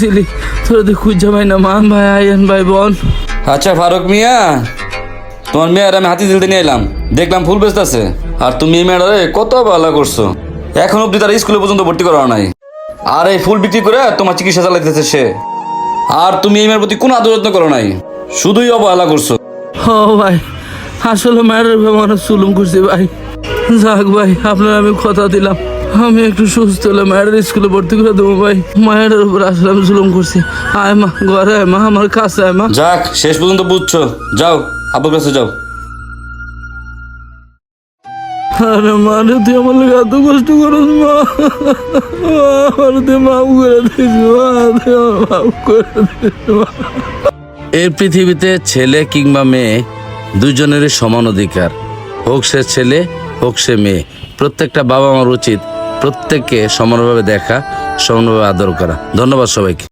ছিলি তোরা তো খুঁজে পাই না মা ভাই আইন ভাই বোন। আচ্ছা ফারুক মিয়া, তোমার মেয়ের আমি হাতি দিলতে নিয়ে এলাম, দেখলাম ফুল বেচতেছে, আর তুমি এই মেয়েটারে কত ভালো করছো, এখন অব্দি তার স্কুলে পর্যন্ত ভর্তি করা নাই, আর এই ফুল বিক্রি করে তোমার চিকিৎসা চালাইতেছে সে, আর তুমি এই মেয়ের প্রতি কোনো আদর যত্ন করো নাই, শুধুই অবহেলা করছো। ও ভাই আসলে মায়ের মানুষ জুলুম করছি ভাই। যাক ভাই আপনার আমি কথা দিলাম, আমি একটু সুস্থ হলে মায়ের স্কুলে ভর্তি করে দেবো ভাই। মায়ের উপর আসলে আমি জুলুম করছি। আয় মা ঘরে আয় মা, আমার কাছে আয় মা। যাক শেষ পর্যন্ত বুঝছো, যাও আব্বুর কাছে যাও। আরে মানে তুই আমার লোক এত কষ্ট করিস মা, আমার তুই মাফ করে দিস মা, তুই আমার মাফ করে দিস মা। এই পৃথিবীতে ছেলে কিংবা মেয়ে দুজনেরই সমান অধিকার, হোক সে ছেলে হোক সে মেয়ে। প্রত্যেকটা বাবা মার উচিত প্রত্যেককে সমানভাবে দেখা, সমানভাবে আদর করা। ধন্যবাদ সবাইকে।